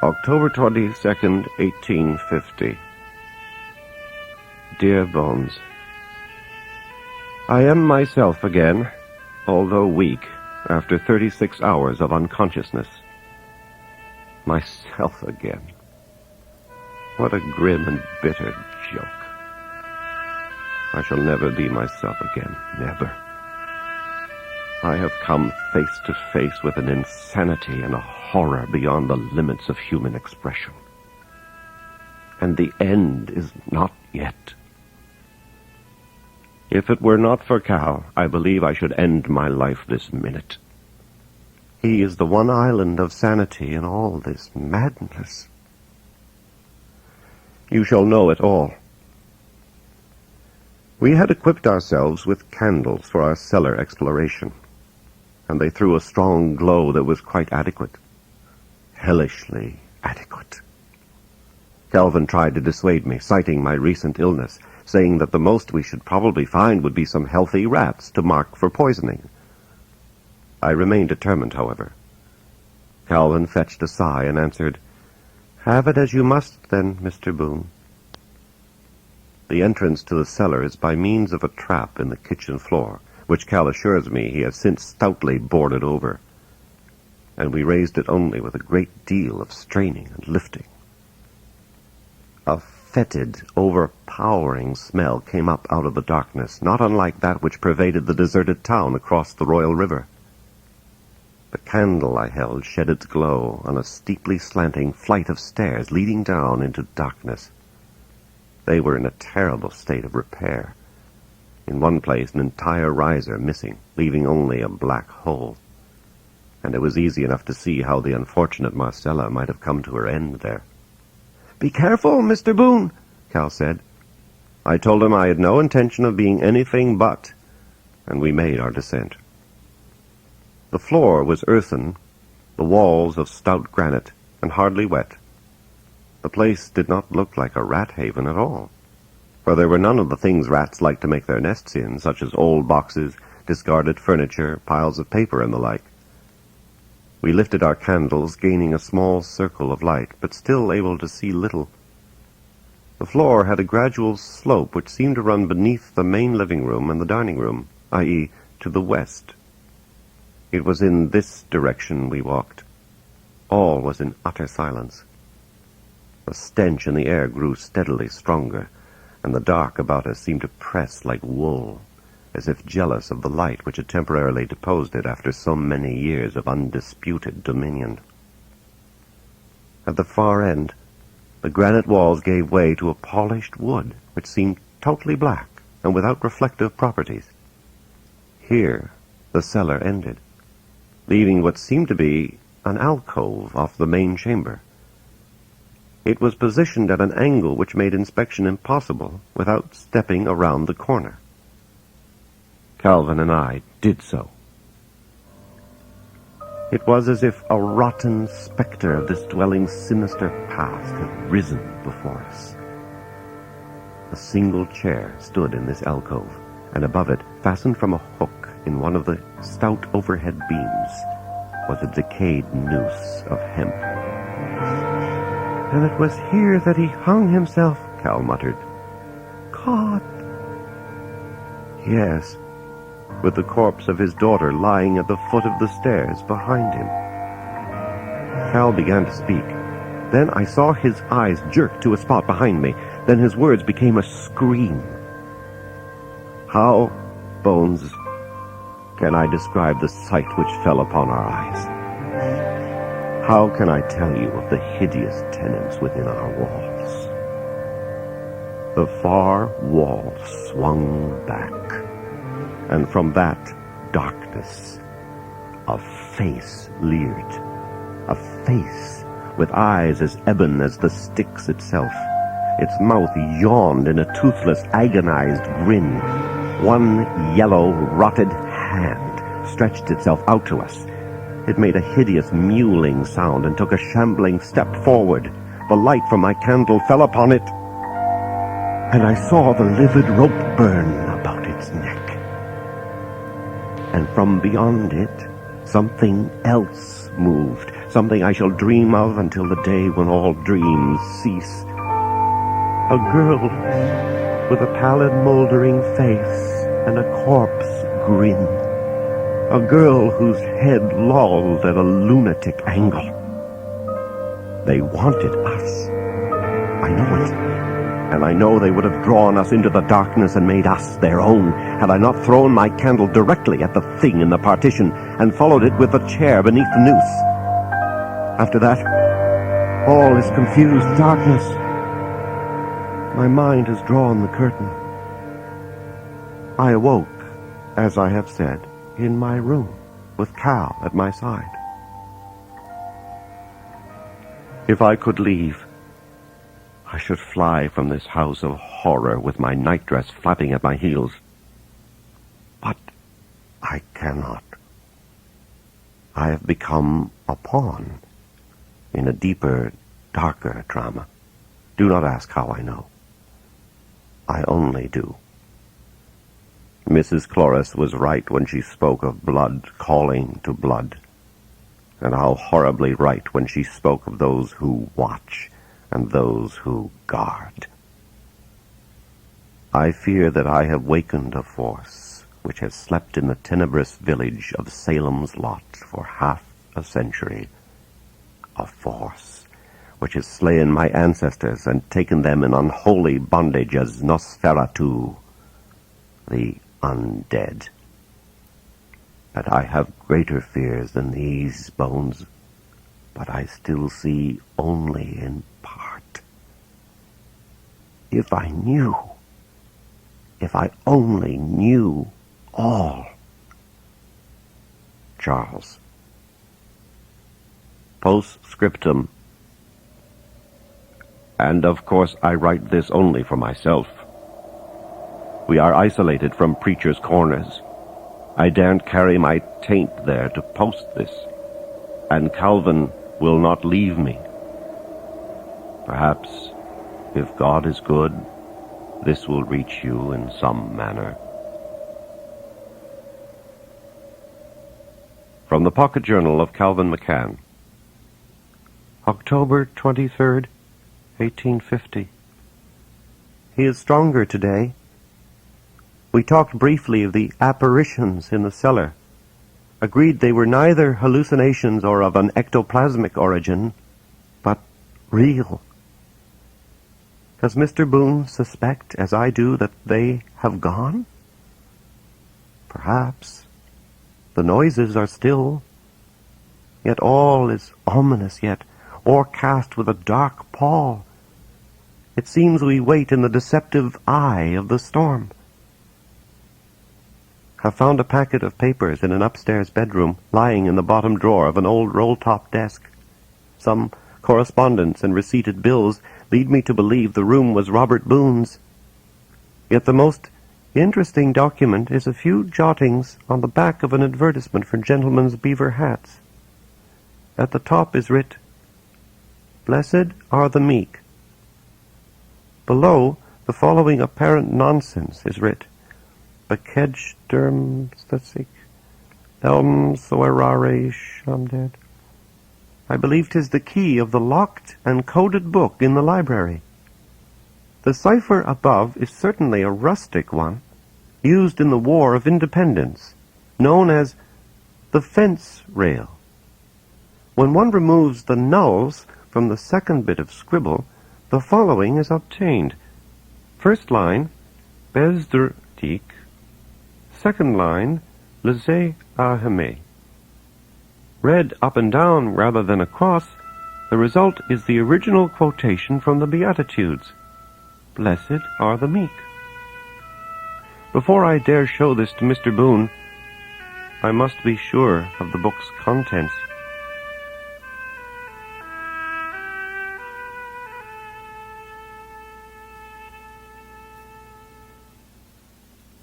October 22nd, 1850. Dear Bones, I am myself again, although weak, after 36 hours of unconsciousness. Myself again. What a grim and bitter joke. I shall never be myself again, never. I have come face to face with an insanity and a horror beyond the limits of human expression. And the end is not yet. If it were not for Cal, I believe I should end my life this minute. He is the one island of sanity in all this madness. You shall know it all. We had equipped ourselves with candles for our cellar exploration, and they threw a strong glow that was quite adequate. Hellishly adequate. Calvin tried to dissuade me, citing my recent illness, saying that the most we should probably find would be some healthy rats to mark for poisoning. I remained determined, however. Calvin fetched a sigh and answered, "Have it as you must, then, Mr. Boone." The entrance to the cellar is by means of a trap in the kitchen floor, which Cal assures me he has since stoutly boarded over, and we raised it only with a great deal of straining and lifting. A fetid, overpowering smell came up out of the darkness, not unlike that which pervaded the deserted town across the Royal River. The candle I held shed its glow on a steeply slanting flight of stairs leading down into darkness. They were in a terrible state of repair. In one place, an entire riser missing, leaving only a black hole. And it was easy enough to see how the unfortunate Marcella might have come to her end there. "Be careful, Mr. Boone," Cal said. I told him I had no intention of being anything but, and we made our descent. The floor was earthen, the walls of stout granite, and hardly wet. The place did not look like a rat haven at all, for there were none of the things rats like to make their nests in, such as old boxes, discarded furniture, piles of paper, and the like. We lifted our candles, gaining a small circle of light, but still able to see little. The floor had a gradual slope which seemed to run beneath the main living room and the dining room, i.e., to the west. It was in this direction we walked. All was in utter silence. The stench in the air grew steadily stronger, and the dark about us seemed to press like wool, as if jealous of the light which had temporarily deposed it after so many years of undisputed dominion. At the far end, the granite walls gave way to a polished wood which seemed totally black and without reflective properties. Here the cellar ended, leaving what seemed to be an alcove off the main chamber. It was positioned at an angle which made inspection impossible without stepping around the corner. Calvin and I did so. It was as if a rotten spectre of this dwelling's sinister past had risen before us. A single chair stood in this alcove, and above it, fastened from a hook in one of the stout overhead beams, was a decayed noose of hemp. "And it was here that he hung himself," Cal muttered. "God!" "Yes, with the corpse of his daughter lying at the foot of the stairs behind him." Cal began to speak. Then I saw his eyes jerk to a spot behind me. Then his words became a scream. How, Bones, can I describe the sight which fell upon our eyes? How can I tell you of the hideous tenants within our walls? The far wall swung back, and from that darkness a face leered, a face with eyes as ebon as the Styx itself. Its mouth yawned in a toothless, agonized grin. One yellow, rotted hand stretched itself out to us. It made a hideous mewling sound and took a shambling step forward. The light from my candle fell upon it, and I saw the livid rope burn about its neck. And from beyond it, something else moved, something I shall dream of until the day when all dreams cease. A girl with a pallid mouldering face and a corpse grin. A girl whose head lolled at a lunatic angle. They wanted us. I know it. And I know they would have drawn us into the darkness and made us their own, had I not thrown my candle directly at the thing in the partition and followed it with the chair beneath the noose. After that, all is confused darkness. My mind has drawn the curtain. I awoke, as I have said, in my room, with Cal at my side. If I could leave, I should fly from this house of horror with my nightdress flapping at my heels. But I cannot. I have become a pawn in a deeper, darker drama. Do not ask how I know. I only do. Mrs. Cloris was right when she spoke of blood calling to blood, and how horribly right when she spoke of those who watch and those who guard. I fear that I have wakened a force which has slept in the tenebrous village of Salem's Lot for half a century. A force which has slain my ancestors and taken them in unholy bondage as Nosferatu, the undead. But I have greater fears than these, Bones, but I still see only in part. If I knew, if I only knew all. Charles. Postscriptum. And of course I write this only for myself. We are isolated from preachers' corners. I daren't carry my taint there to post this, and Calvin will not leave me. Perhaps, if God is good, this will reach you in some manner. From the Pocket Journal of Calvin McCann. October 23rd, 1850. He is stronger today. We talked briefly of the apparitions in the cellar, agreed they were neither hallucinations or of an ectoplasmic origin, but real. Does Mr. Boone suspect, as I do, that they have gone? Perhaps. The noises are still, yet all is ominous, yet o'ercast with a dark pall. It seems we wait in the deceptive eye of the storm. Have found a packet of papers in an upstairs bedroom lying in the bottom drawer of an old roll-top desk. Some correspondence and receipted bills lead me to believe the room was Robert Boone's. Yet the most interesting document is a few jottings on the back of an advertisement for gentlemen's beaver hats. At the top is writ, "Blessed are the meek." Below, the following apparent nonsense is writ, "Piqued elm soerare shamdead." I believe 'tis the key of the locked and coded book in the library. The cipher above is certainly a rustic one, used in the War of Independence, known as the fence rail. When one removes the nulls from the second bit of scribble, the following is obtained. First line, Bezdertik. Second line, Leze Aheme. Read up and down rather than across, the result is the original quotation from the Beatitudes. Blessed are the meek. Before I dare show this to Mr. Boone, I must be sure of the book's contents.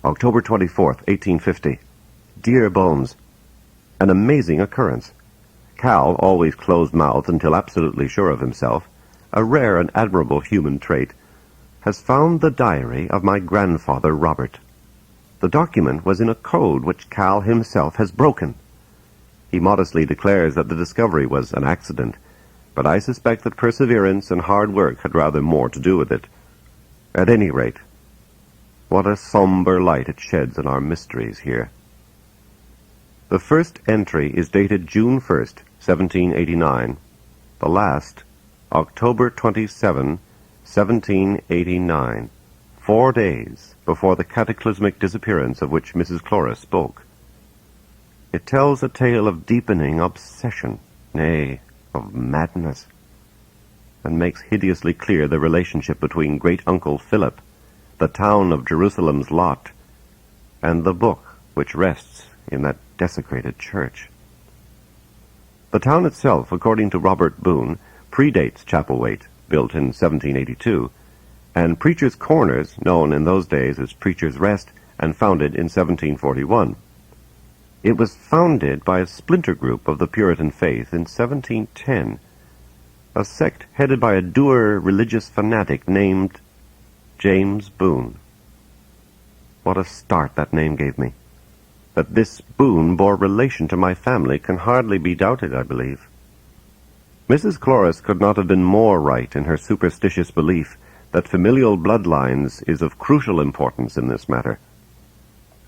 October 24th, 1850. Dear Bones, an amazing occurrence. Cal, always closed-mouthed until absolutely sure of himself, a rare and admirable human trait, has found the diary of my grandfather Robert. The document was in a code which Cal himself has broken. He modestly declares that the discovery was an accident, but I suspect that perseverance and hard work had rather more to do with it. At any rate, what a somber light it sheds on our mysteries here. The first entry is dated June 1st, 1789. The last, October 27, 1789, 4 days before the cataclysmic disappearance of which Mrs. Cloris spoke. It tells a tale of deepening obsession, nay, of madness, and makes hideously clear the relationship between great-uncle Philip, the town of Jerusalem's lot, and the book which rests in that desecrated church. The town itself, according to Robert Boone, predates Chapelwaite, built in 1782, and Preacher's Corners, known in those days as Preacher's Rest, and founded in 1741. It was founded by a splinter group of the Puritan faith in 1710, a sect headed by a dour religious fanatic named James Boone. What a start that name gave me. That this Boone bore relation to my family can hardly be doubted, I believe. Mrs. Cloris could not have been more right in her superstitious belief that familial bloodlines is of crucial importance in this matter.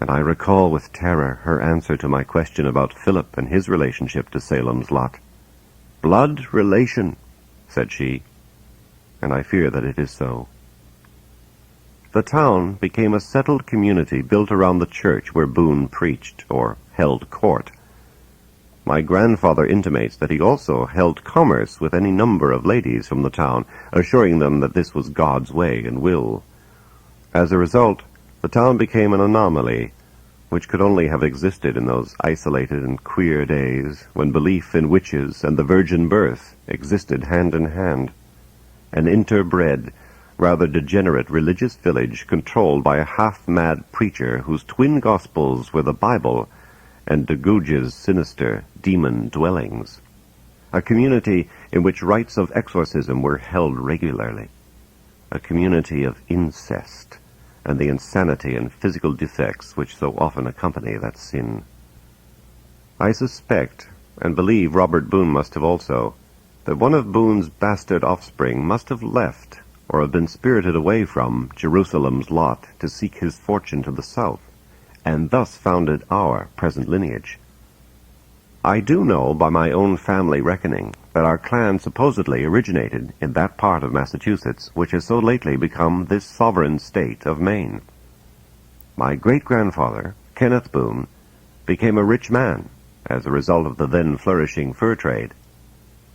And I recall with terror her answer to my question about Philip and his relationship to Salem's lot. "Blood relation," said she, and I fear that it is so. The town became a settled community built around the church where Boone preached, or held court. My grandfather intimates that he also held commerce with any number of ladies from the town, assuring them that this was God's way and will. As a result, the town became an anomaly, which could only have existed in those isolated and queer days when belief in witches and the virgin birth existed hand in hand. An interbred, rather degenerate religious village controlled by a half-mad preacher whose twin gospels were the Bible and de Gouge's sinister demon dwellings. A community in which rites of exorcism were held regularly. A community of incest and the insanity and physical defects which so often accompany that sin. I suspect, and believe Robert Boone must have also, that one of Boone's bastard offspring must have left or have been spirited away from Jerusalem's lot to seek his fortune to the south, and thus founded our present lineage. I do know by my own family reckoning that our clan supposedly originated in that part of Massachusetts which has so lately become this sovereign state of Maine. My great-grandfather, Kenneth Boone, became a rich man as a result of the then flourishing fur trade.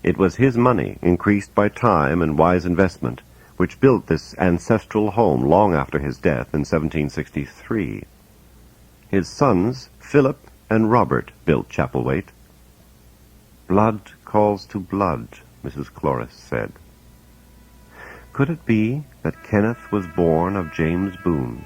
It was his money, increased by time and wise investment, which built this ancestral home long after his death in 1763. His sons, Philip and Robert, built Chapelwaite. "Blood calls to blood," Mrs. Cloris said. Could it be that Kenneth was born of James Boone,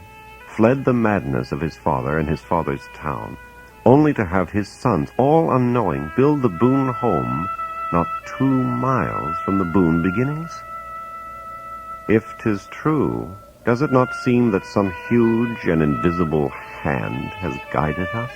fled the madness of his father and his father's town, only to have his sons, all unknowing, build the Boone home not 2 miles from the Boone beginnings? If 'tis true, does it not seem that some huge and invisible hand has guided us?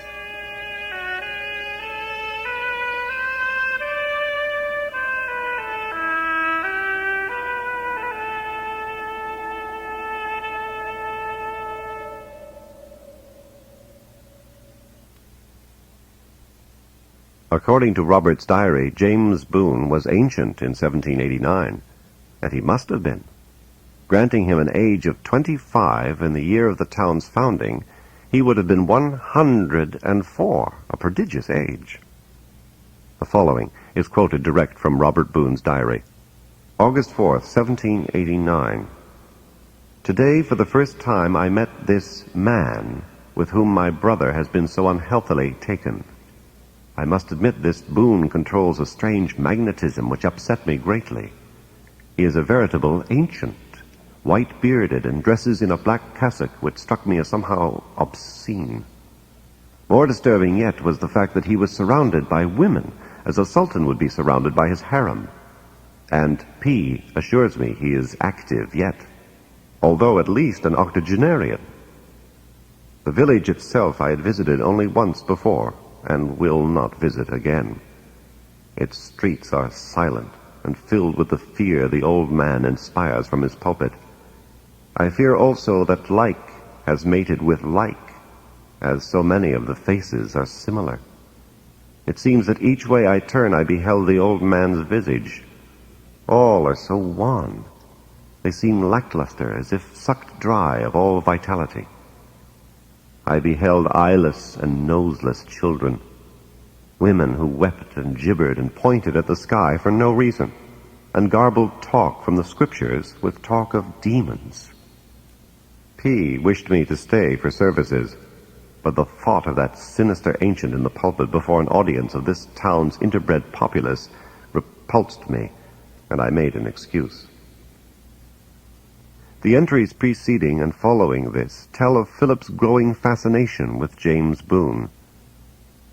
According to Robert's diary, James Boone was ancient in 1789, and he must have been. Granting him an age of 25 in the year of the town's founding, he would have been 104, a prodigious age. The following is quoted direct from Robert Boone's diary. August 4th, 1789. Today, for the first time, I met this man with whom my brother has been so unhealthily taken. I must admit this Boone controls a strange magnetism which upset me greatly. He is a veritable ancient, white-bearded, and dresses in a black cassock which struck me as somehow obscene. More disturbing yet was the fact that he was surrounded by women, as a sultan would be surrounded by his harem. And P assures me he is active yet, although at least an octogenarian. The village itself I had visited only once before, and will not visit again. Its streets are silent and filled with the fear the old man inspires from his pulpit. I fear also that like has mated with like, as so many of the faces are similar. It seems that each way I turn I beheld the old man's visage. All are so wan. They seem lackluster, as if sucked dry of all vitality. I beheld eyeless and noseless children, women who wept and gibbered and pointed at the sky for no reason, and garbled talk from the scriptures with talk of demons. P. wished me to stay for services, but the thought of that sinister ancient in the pulpit before an audience of this town's interbred populace repulsed me, and I made an excuse. The entries preceding and following this tell of Philip's growing fascination with James Boone.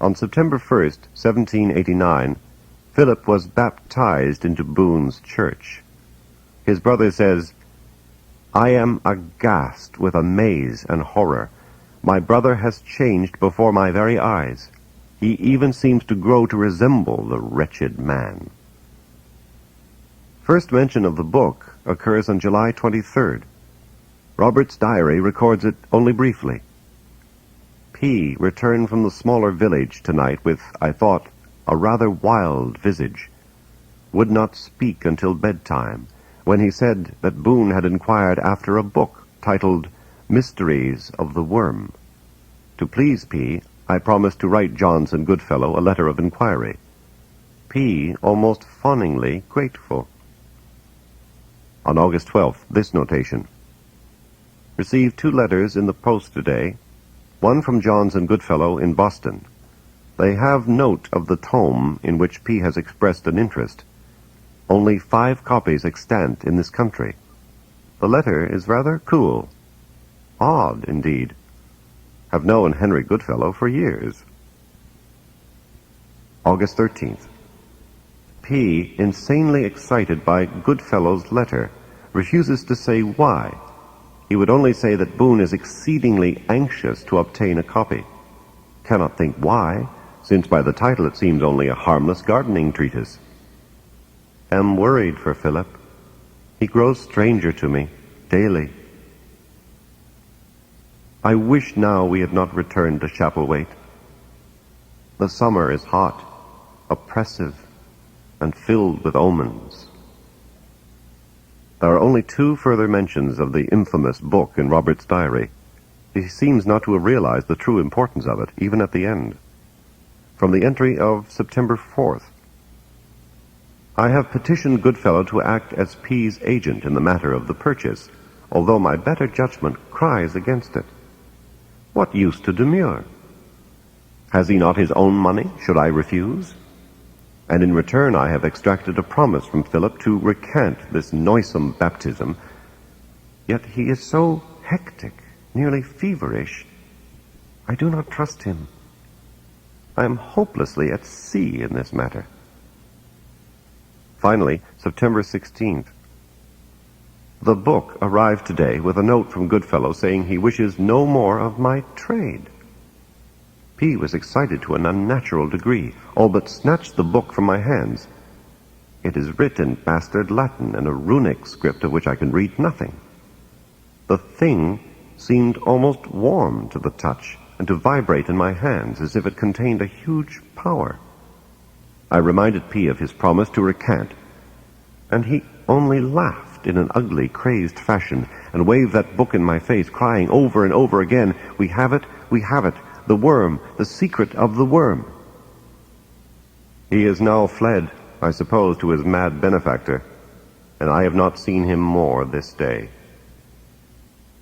On September 1st, 1789, Philip was baptized into Boone's church. His brother says, "I am aghast with amaze and horror. My brother has changed before my very eyes. He even seems to grow to resemble the wretched man." First mention of the book occurs on July 23rd. Robert's diary records it only briefly. P. returned from the smaller village tonight with, I thought, a rather wild visage. Would not speak until bedtime, when he said that Boone had inquired after a book titled Mysteries of the Worm. To please P., I promised to write Johnson Goodfellow a letter of inquiry. P. almost fawningly grateful. On August 12th, this notation. Received 2 letters in the post today, one from Johnson Goodfellow in Boston. They have note of the tome in which P. has expressed an interest. Only 5 copies extant in this country. The letter is rather cool. Odd, indeed. Have known Henry Goodfellow for years. August 13th. P., insanely excited by Goodfellow's letter, refuses to say why. He would only say that Boone is exceedingly anxious to obtain a copy. Cannot think why, since by the title it seems only a harmless gardening treatise. Am worried for Philip. He grows stranger to me, daily. I wish now we had not returned to Chapelwaite. The summer is hot, oppressive, and filled with omens. There are only 2 further mentions of the infamous book in Robert's diary. He seems not to have realized the true importance of it, even at the end. From the entry of September 4th. I have petitioned Goodfellow to act as P.'s agent in the matter of the purchase, although my better judgment cries against it. What use to demur? Has he not his own money? Should I refuse? And in return I have extracted a promise from Philip to recant this noisome baptism. Yet he is so hectic, nearly feverish. I do not trust him. I am hopelessly at sea in this matter. Finally, September 16th. The book arrived today with a note from Goodfellow saying he wishes no more of my trade. P. was excited to an unnatural degree, all but snatched the book from my hands. It is written in bastard Latin and a runic script of which I can read nothing. The thing seemed almost warm to the touch and to vibrate in my hands as if it contained a huge power. I reminded P. of his promise to recant, and he only laughed in an ugly, crazed fashion and waved that book in my face, crying over and over again, "We have it, we have it. The worm, the secret of the worm." He is now fled, I suppose, to his mad benefactor, and I have not seen him more this day.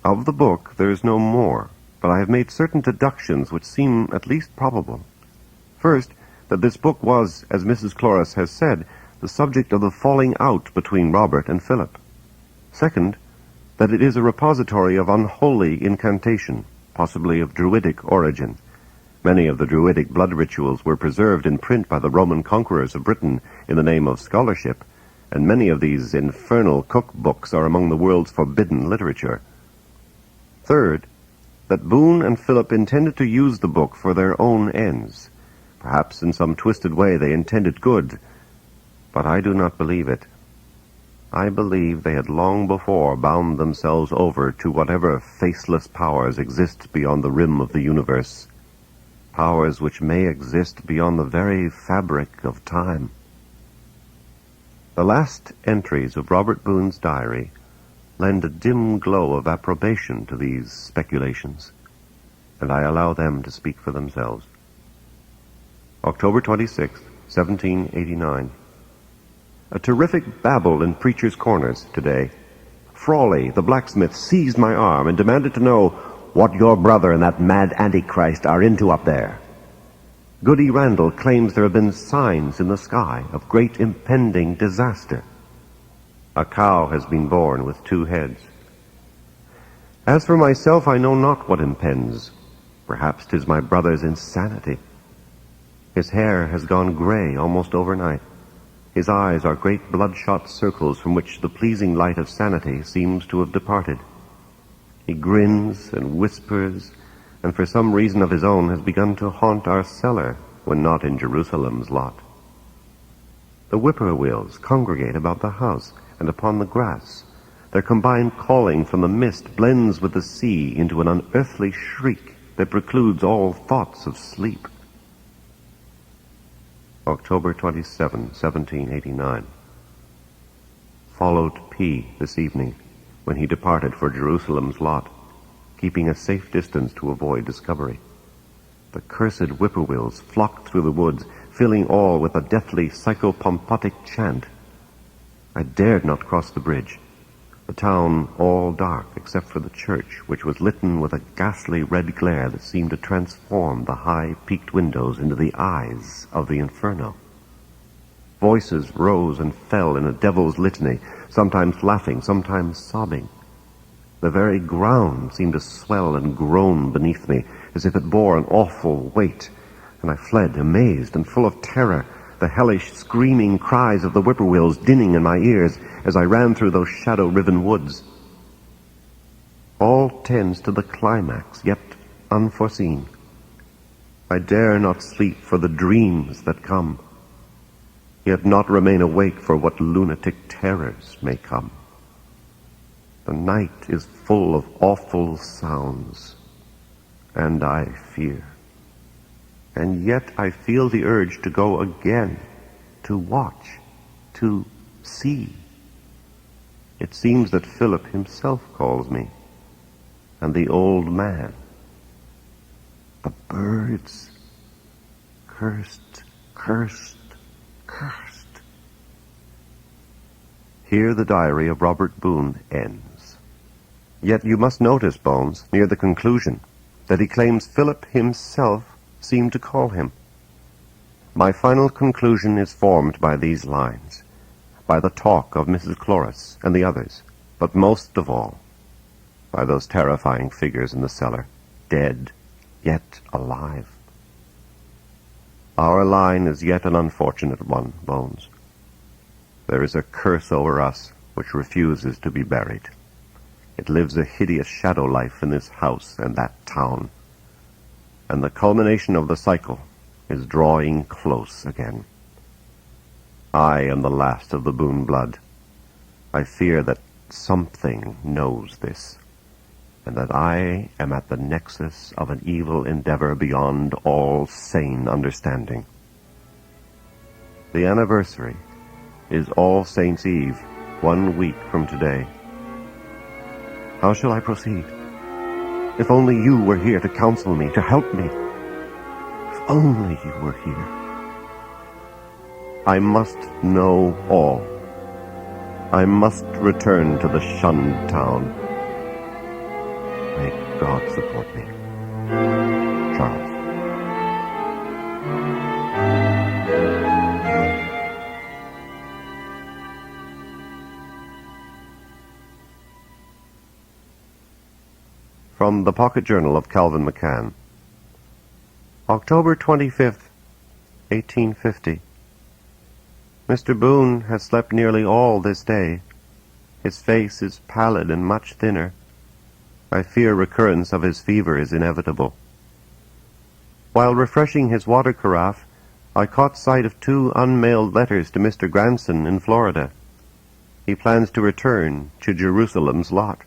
Of the book there is no more, but I have made certain deductions which seem at least probable. First, that this book was, as Mrs. Cloris has said, the subject of the falling out between Robert and Philip. Second, that it is a repository of unholy incantation, possibly of Druidic origin. Many of the Druidic blood rituals were preserved in print by the Roman conquerors of Britain in the name of scholarship, and many of these infernal cookbooks are among the world's forbidden literature. Third, that Boone and Philip intended to use the book for their own ends. Perhaps in some twisted way they intended good, but I do not believe it. I believe they had long before bound themselves over to whatever faceless powers exist beyond the rim of the universe, powers which may exist beyond the very fabric of time. The last entries of Robert Boone's diary lend a dim glow of approbation to these speculations, and I allow them to speak for themselves. October 26, 1789. A terrific babble in preachers' corners today. Frawley, the blacksmith, seized my arm and demanded to know what your brother and that mad Antichrist are into up there. Goody Randall claims there have been signs in the sky of great impending disaster. A cow has been born with 2 heads. As for myself, I know not what impends. Perhaps 'tis my brother's insanity. His hair has gone gray almost overnight. His eyes are great bloodshot circles from which the pleasing light of sanity seems to have departed. He grins and whispers, and for some reason of his own has begun to haunt our cellar when not in Jerusalem's lot. The whippoorwills congregate about the house and upon the grass. Their combined calling from the mist blends with the sea into an unearthly shriek that precludes all thoughts of sleep. October 27, 1789. Followed P. this evening when he departed for Jerusalem's lot, keeping a safe distance to avoid discovery. The cursed whippoorwills flocked through the woods, filling all with a deathly psychopompotic chant. I dared not cross the bridge, the town all dark except for the church, which was litten with a ghastly red glare that seemed to transform the high peaked windows into the eyes of the inferno. Voices rose and fell in a devil's litany, sometimes laughing, sometimes sobbing. The very ground seemed to swell and groan beneath me, as if it bore an awful weight, and I fled, amazed and full of terror, the hellish screaming cries of the whippoorwills dinning in my ears as I ran through those shadow-riven woods. All tends to the climax, yet unforeseen. I dare not sleep for the dreams that come, yet not remain awake for what lunatic terrors may come. The night is full of awful sounds, and I fear. And yet I feel the urge to go again, to watch, to see. It seems that Philip himself calls me, and the old man. The birds, cursed, cursed, cursed. Here the diary of Robert Boone ends. Yet you must notice, Bones, near the conclusion, that he claims Philip himself seemed to call him. My final conclusion is formed by these lines, by the talk of Mrs. Cloris and the others, but most of all, by those terrifying figures in the cellar, dead, yet alive. Our line is yet an unfortunate one, Bones. There is a curse over us which refuses to be buried. It lives a hideous shadow life in this house and that town, and the culmination of the cycle is drawing close again. I am the last of the Boone blood. I fear that something knows this, and that I am at the nexus of an evil endeavor beyond all sane understanding. The anniversary is All Saints' Eve, 1 week from today. How shall I proceed? If only you were here to counsel me, to help me. If only you were here. I must know all. I must return to the shunned town. May God support me. Charles. From the Pocket Journal of Calvin McCann. October 25th, 1850. Mr. Boone has slept nearly all this day. His face is pallid and much thinner. I fear recurrence of his fever is inevitable. While refreshing his water carafe, I caught sight of 2 unmailed letters to Mr. Granson in Florida. He plans to return to Jerusalem's lot.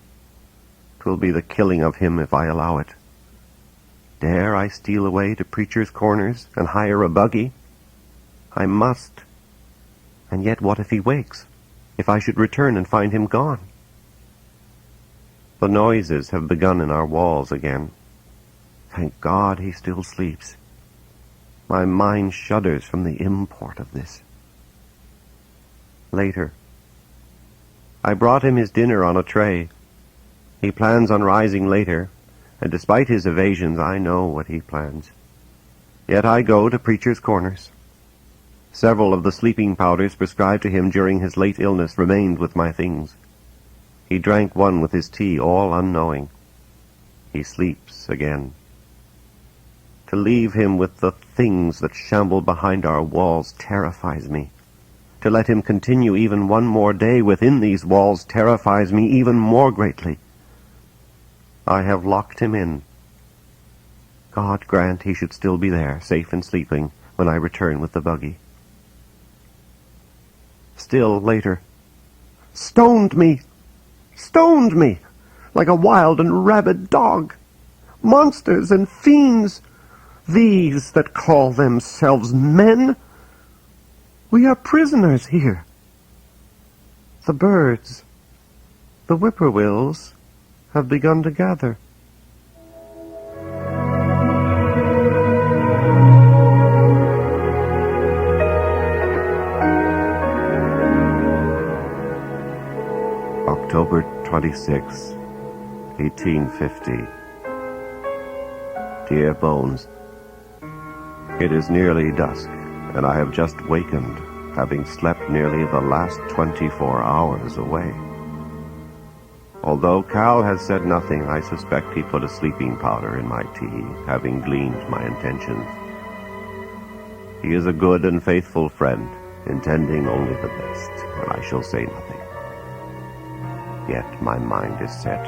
'Twill be the killing of him if I allow it. Dare I steal away to Preacher's Corners and hire a buggy? I must. And yet what if he wakes? If I should return and find him gone? The noises have begun in our walls again. Thank God he still sleeps. My mind shudders from the import of this. Later. I brought him his dinner on a tray. He plans on rising later, and despite his evasions, I know what he plans. Yet I go to Preacher's Corners. Several of the sleeping powders prescribed to him during his late illness remained with my things. He drank one with his tea, all unknowing. He sleeps again. To leave him with the things that shamble behind our walls terrifies me. To let him continue even one more day within these walls terrifies me even more greatly. I have locked him in. God grant he should still be there, safe and sleeping, when I return with the buggy. Still later. Stoned me! Stoned me! Like a wild and rabid dog! Monsters and fiends! These that call themselves men! We are prisoners here. The birds, the whippoorwills, have begun to gather. October 26, 1850. Dear Bones, it is nearly dusk, and I have just wakened, having slept nearly the last 24 hours away. Although Cal has said nothing, I suspect he put a sleeping powder in my tea, having gleaned my intentions. He is a good and faithful friend, intending only the best, and I shall say nothing. Yet my mind is set.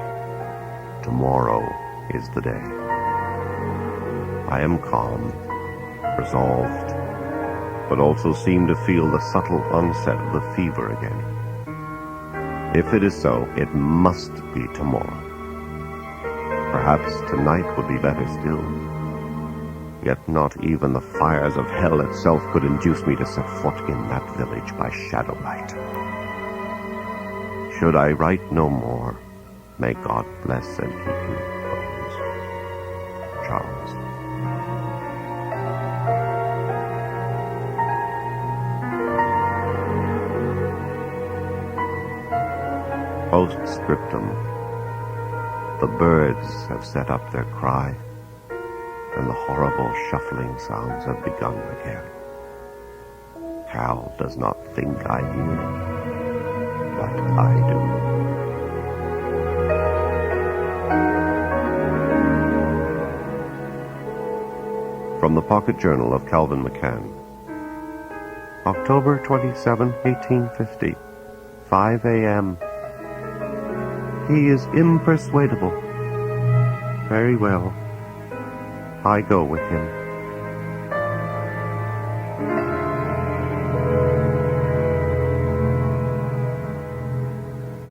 Tomorrow is the day. I am calm, resolved, but also seem to feel the subtle onset of the fever again. If it is so, it must be tomorrow. Perhaps tonight would be better still. Yet not even the fires of hell itself could induce me to set foot in that village by shadowlight. Should I write no more, may God bless and keep you, Bones. Charles. Postscriptum. The birds have set up their cry, and the horrible shuffling sounds have begun again. Cal does not think I hear, but I do. From the Pocket Journal of Calvin McCann. October 27, 1850, 5 a.m. He is impersuadable. Very well. I go with him.